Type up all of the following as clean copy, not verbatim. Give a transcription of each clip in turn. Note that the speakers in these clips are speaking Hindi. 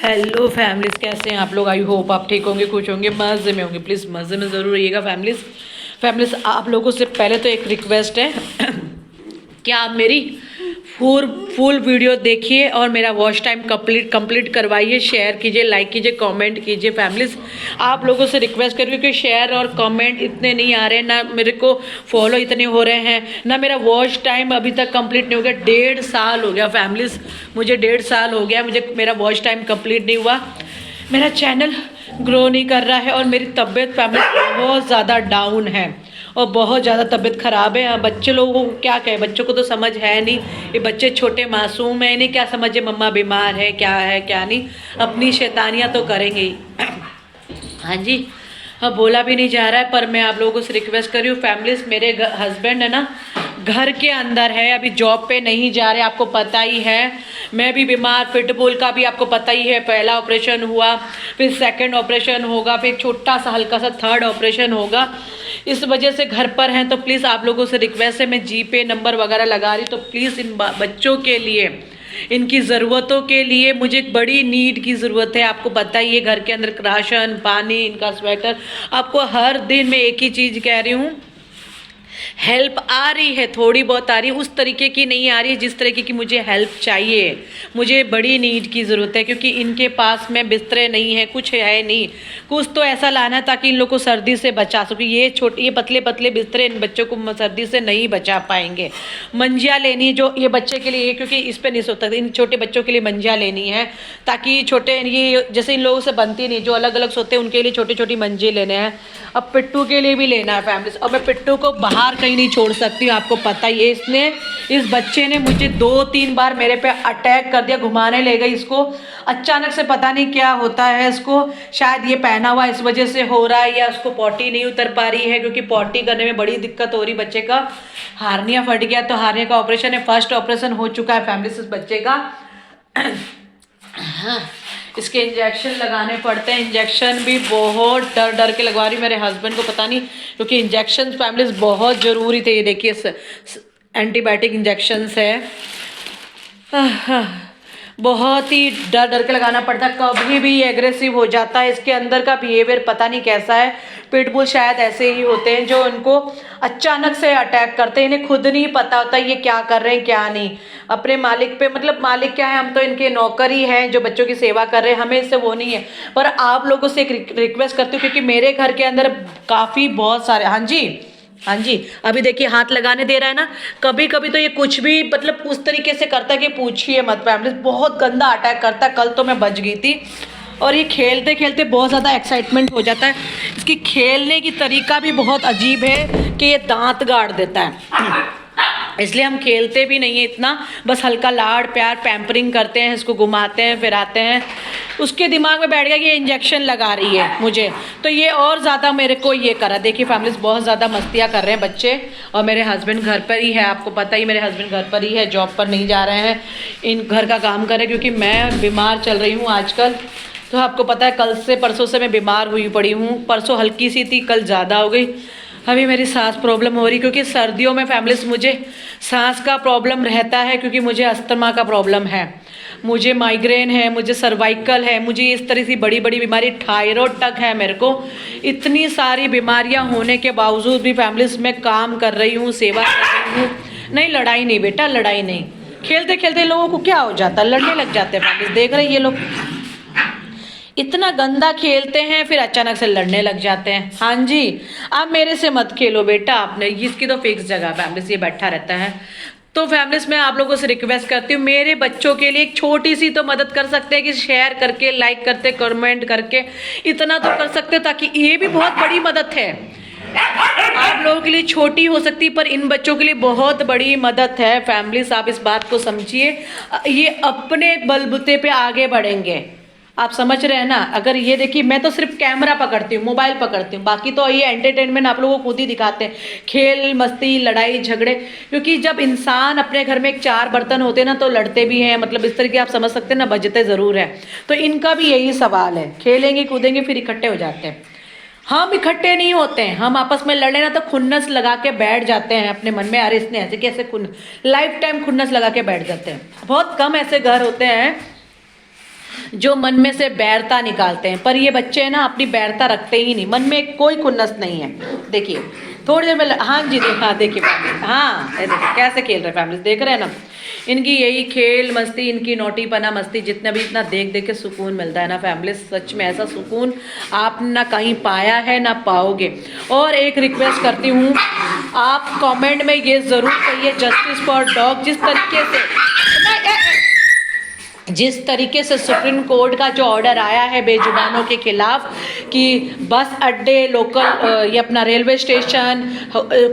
हेलो फैमिलीज़, कैसे हैं आप लोग? आई होप आप ठीक होंगे, खुश होंगे, मज़े में होंगे। प्लीज़ मज़े में ज़रूर रहिएगा फैमिलीज़ आप लोगों से पहले तो एक रिक्वेस्ट है कि आप मेरी फुल वीडियो देखिए और मेरा वॉच टाइम कंप्लीट करवाइए, शेयर कीजिए, लाइक कीजिए, कमेंट कीजिए। फैमिलीज़ आप लोगों से रिक्वेस्ट करिए कि शेयर और कमेंट इतने नहीं आ रहे हैं, ना मेरे को फॉलो इतने हो रहे हैं, ना मेरा वॉच टाइम अभी तक कंप्लीट नहीं हो गया। 1.5 साल हो गया फैमिलीज़, मुझे 1.5 साल हो गया, मुझे मेरा वॉच टाइम कंप्लीट नहीं हुआ, मेरा चैनल ग्रो नहीं कर रहा है और मेरी तबीयत फैमिली बहुत ज़्यादा डाउन है और बहुत ज़्यादा तबीयत ख़राब है। बच्चे लोगों को क्या कहें, बच्चों को तो समझ है नहीं, ये बच्चे छोटे मासूम हैं, इन्हें क्या समझे मम्मा बीमार है क्या नहीं, अपनी शैतानियाँ तो करेंगे ही। हाँ जी, हाँ बोला भी नहीं जा रहा है, पर मैं आप लोगों से रिक्वेस्ट कर रही हूँ फैमिलीज़, मेरे हस्बैंड है ना घर के अंदर है, अभी जॉब पे नहीं जा रहे, आपको पता ही है। मैं भी बीमार, पिटबुल का भी आपको पता ही है, पहला ऑपरेशन हुआ, फिर सेकंड ऑपरेशन होगा, फिर छोटा सा हल्का सा थर्ड ऑपरेशन होगा। इस वजह से घर पर हैं, तो प्लीज़ आप लोगों से रिक्वेस्ट है, मैं जीपे नंबर वगैरह लगा रही, तो प्लीज़ इन बच्चों के लिए, इनकी ज़रूरतों के लिए मुझे एक बड़ी नीड की ज़रूरत है। आपको पता ही है घर के अंदर राशन पानी, इनका स्वेटर, आपको हर दिन मैं एक ही चीज़ कह रही हूँ, हेल्प आ रही है, थोड़ी बहुत आ रही है, उस तरीके की नहीं आ रही है जिस तरीके की मुझे हेल्प चाहिए। मुझे बड़ी नीड की ज़रूरत है क्योंकि इनके पास में बिस्तरे नहीं है, कुछ है नहीं, कुछ तो ऐसा लाना है ताकि इन लोग को सर्दी से बचा सके। ये पतले पतले बिस्तरे इन बच्चों को सर्दी से नहीं बचा पाएंगे। मंजिया लेनी जो ये बच्चे के लिए, क्योंकि इस पर नहीं सो सकते, इन छोटे बच्चों के लिए मंजिया लेनी है ताकि छोटे, ये जैसे इन लोगों से बनती नहीं, जो अलग अलग सोते हैं उनके लिए छोटी छोटी मंजिल लेने हैं। अब पिट्टू के लिए भी लेना है फैमिलीज, और मैं पिट्टू को बाहर कहीं नहीं छोड़ सकती, आपको पता ही है। इस बच्चे ने मुझे 2-3 बार मेरे पे अटैक कर दिया, घुमाने ले गई इसको, अचानक से पता नहीं क्या होता है इसको, शायद ये पहना हुआ इस वजह से हो रहा है, या उसको पॉटी नहीं उतर पा रही है, क्योंकि पॉटी करने में बड़ी दिक्कत हो रही बच्चे का। हार्निया फट गया, तो हार्निया का ऑपरेशन है, फर्स्ट ऑपरेशन हो चुका है फैमिलीज इस बच्चे का। हाँ, इसके इंजेक्शन लगाने पड़ते हैं, इंजेक्शन भी बहुत डर डर के लगवा रही, मेरे हस्बैंड को पता नहीं, क्योंकि इंजेक्शन फैमिलीज बहुत ज़रूरी थे। ये देखिए एंटीबायोटिक इंजेक्शंस है, बहुत ही डर डर के लगाना पड़ता है, कभी भी एग्रेसिव हो जाता है। इसके अंदर का बिहेवियर पता नहीं कैसा है, पिटबुल शायद ऐसे ही होते हैं जो उनको अचानक से अटैक करते हैं, इन्हें खुद नहीं पता होता ये क्या कर रहे हैं क्या नहीं, अपने मालिक पे, मतलब मालिक क्या है, हम तो इनके नौकर ही हैं जो बच्चों की सेवा कर रहे हैं, हमें इससे वो नहीं है। पर आप लोगों से एक रिक्वेस्ट करती हूँ, क्योंकि मेरे घर के अंदर काफ़ी बहुत सारे, हाँ जी अभी देखिए हाथ लगाने दे रहा है ना, कभी कभी तो ये कुछ भी मतलब उस तरीके से करता है कि पूछिए मत फैमिली, बहुत गंदा अटैक करता है। कल तो मैं बच गई थी, और ये खेलते खेलते बहुत ज़्यादा एक्साइटमेंट हो जाता है, इसकी खेलने की तरीका भी बहुत अजीब है कि ये दांत गाड़ देता है, इसलिए हम खेलते भी नहीं है इतना, बस हल्का लाड़ प्यार पैम्परिंग करते हैं, इसको घुमाते हैं फिराते हैं। उसके दिमाग में बैठ गया कि ये इंजेक्शन लगा रही है मुझे, तो ये और ज़्यादा मेरे को ये करा। देखिए फैमिलीज बहुत ज़्यादा मस्तियाँ कर रहे हैं बच्चे, और मेरे हस्बैंड घर पर ही है, आपको पता ही मेरे हस्बैंड घर पर ही है, जॉब पर नहीं जा रहे हैं, इन घर का काम कर रहे हैं, क्योंकि मैं बीमार चल रही हूँ आजकल। तो आपको पता है कल से परसों से मैं बीमार हुई पड़ी हूँ, परसों हल्की सी थी, कल ज़्यादा हो गई। अभी मेरी सांस प्रॉब्लम हो रही, क्योंकि सर्दियों में फैमिलीज मुझे सांस का प्रॉब्लम रहता है, क्योंकि मुझे अस्थमा का प्रॉब्लम है, मुझे माइग्रेन है, मुझे सर्वाइकल है, मुझे इस तरह की बड़ी बड़ी बीमारी, थायराइड तक है मेरे को। इतनी सारी बीमारियां होने के बावजूद भी फैमिलीज में काम कर रही हूँ, सेवा कर रही हूँ। नहीं लड़ाई नहीं बेटा, लड़ाई नहीं, खेलते खेलते लोगों को क्या हो जाता है, लड़ने लग जाते हैं फैमिलीज। देख रहे हैं ये लोग इतना गंदा खेलते हैं, फिर अचानक से लड़ने लग जाते हैं। हाँ जी, आप मेरे से मत खेलो बेटा, आपने इसकी तो फिक्स जगह फैमिली ये बैठा रहता है। तो फैमिलीज मैं आप लोगों से रिक्वेस्ट करती हूँ, मेरे बच्चों के लिए एक छोटी सी तो मदद कर सकते हैं कि शेयर करके, लाइक करते, कमेंट करके, इतना तो कर सकते हो, ताकि ये भी बहुत बड़ी मदद है। आप लोगों के लिए छोटी हो सकती, पर इन बच्चों के लिए बहुत बड़ी मदद है फैमिलीज, आप इस बात को समझिए। ये अपने बलबूते पे आगे बढ़ेंगे, आप समझ रहे हैं ना। अगर ये देखिए, मैं तो सिर्फ कैमरा पकड़ती हूँ, मोबाइल पकड़ती हूँ, बाकी तो ये एंटरटेनमेंट आप लोगों को खुद ही दिखाते हैं, खेल मस्ती लड़ाई झगड़े। क्योंकि जब इंसान अपने घर में एक 4 बर्तन होते हैं ना, तो लड़ते भी हैं, मतलब इस तरीके आप समझ सकते हैं ना, बजते ज़रूर है। तो इनका भी यही सवाल है, खेलेंगे कूदेंगे फिर इकट्ठे हो जाते हैं। हम इकट्ठे नहीं होते हैं, हम आपस में लड़े ना तो खुन्नस लगा के बैठ जाते हैं अपने मन में, अरे इसने ऐसे कैसे लाइफ टाइम खुन्नस लगा के बैठ जाते हैं। बहुत कम ऐसे घर होते हैं जो मन में से बैरता निकालते हैं। पर ये बच्चे हैं ना, अपनी बैरता रखते ही नहीं, मन में कोई खुन्नस नहीं है। देखिए थोड़ी देर में, हाँ जी देखा, देखिए फैमिली, हाँ ये देखिए कैसे खेल रहे फैमिली, देख रहे हैं ना। इनकी यही खेल मस्ती, इनकी नोटीपना मस्ती, जितना भी इतना देख देख के सुकून मिलता है ना फैमिली, सच में ऐसा सुकून आप ना कहीं पाया है ना पाओगे। और एक रिक्वेस्ट करती हूँ, आप कमेंट में ये ज़रूर कहिए, जस्टिस फॉर डॉग जिस तरीके से सुप्रीम कोर्ट का जो ऑर्डर आया है बेजुबानों के खिलाफ कि बस अड्डे, लोकल ये अपना रेलवे स्टेशन,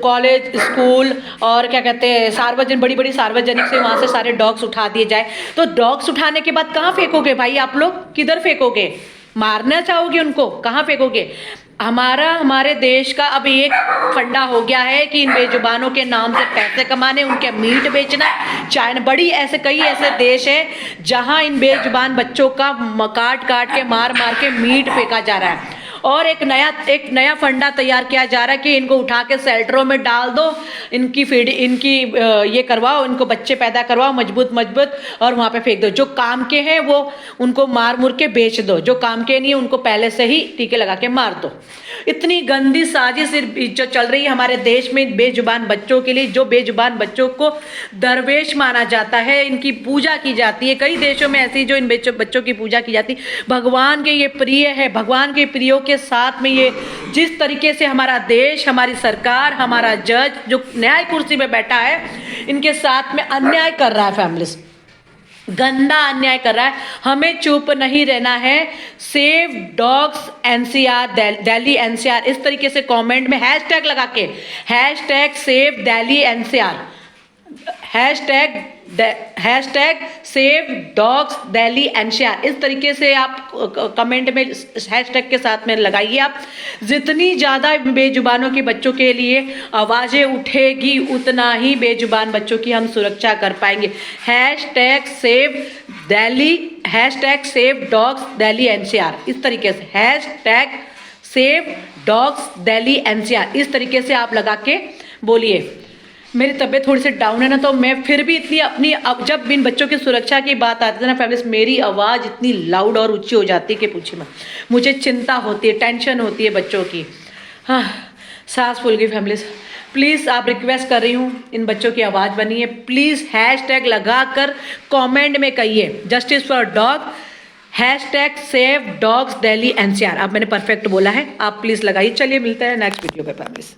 कॉलेज, स्कूल और क्या कहते हैं सार्वजनिक, बड़ी बड़ी सार्वजनिक से वहाँ से सारे डॉग्स उठा दिए जाए, तो डॉग्स उठाने के बाद कहाँ फेंकोगे भाई आप लोग, किधर फेंकोगे? मारना चाहोगे उनको, कहाँ फेंकोगे? हमारे देश का अब एक फंडा हो गया है कि इन बेजुबानों के नाम से पैसे कमाने, उनके मीट बेचना। चाइना, बड़ी ऐसे कई ऐसे देश है जहां इन बेजुबान बच्चों का काट काट के मार मार के मीट फेंका जा रहा है। और एक नया फंडा तैयार किया जा रहा है कि इनको उठा के शेल्टरों में डाल दो, इनकी फीड, इनकी ये करवाओ, इनको बच्चे पैदा करवाओ मजबूत और वहाँ पे फेंक दो। जो काम के हैं वो उनको मार मुर के बेच दो, जो काम के नहीं है उनको पहले से ही टीके लगा के मार दो। इतनी गंदी साजिश जो चल रही है हमारे देश में बेजुबान बच्चों के लिए, जो बेजुबान बच्चों को दरवेश माना जाता है, इनकी पूजा की जाती है। कई देशों में ऐसी जो इन बच्चों की पूजा की जाती है, भगवान के ये प्रिय है, भगवान के प्रियो के साथ में ये जिस तरीके से हमारा देश, हमारी सरकार, हमारा जज जो न्याय कुर्सी में बैठा है, इनके साथ में अन्याय कर रहा है फैमिलीज, गंदा अन्याय कर रहा है। हमें चुप नहीं रहना है। Save dogs NCR, Delhi NCR, इस तरीके से कमेंट में हैशटैग लगा के, hashtag save Delhi NCR, hashtag save dogs Delhi NCR, इस तरीके से आप कमेंट में हैशटैग के साथ में लगाइए। आप जितनी ज़्यादा बेजुबानों के बच्चों के लिए आवाज़ें उठेगी, उतना ही बेजुबान बच्चों की हम सुरक्षा कर पाएंगे। Hashtag save Delhi, hashtag save dogs Delhi NCR, इस तरीके से hashtag save dogs Delhi NCR, इस तरीके से आप लगा के बोलिए। मेरी तबीयत थोड़ी सी डाउन है ना, तो मैं फिर भी इतनी अपनी, अब जब इन बच्चों की सुरक्षा की बात आती है ना फैमिलीज, मेरी आवाज़ इतनी लाउड और ऊंची हो जाती है कि पूछिए मत। मुझे चिंता होती है, टेंशन होती है बच्चों की। हाँ, सांस फूल गई फैमिलीज। प्लीज़ आप रिक्वेस्ट कर रही हूँ, इन बच्चों की आवाज़ बनिए प्लीज़। हैशटैग लगा कर कॉमेंट में कहिए justice for dog, hashtag save dogs Delhi NCR. अब मैंने परफेक्ट बोला है, आप प्लीज़ लगाइए। चलिए मिलते हैं नेक्स्ट वीडियो पे फैमिलीज।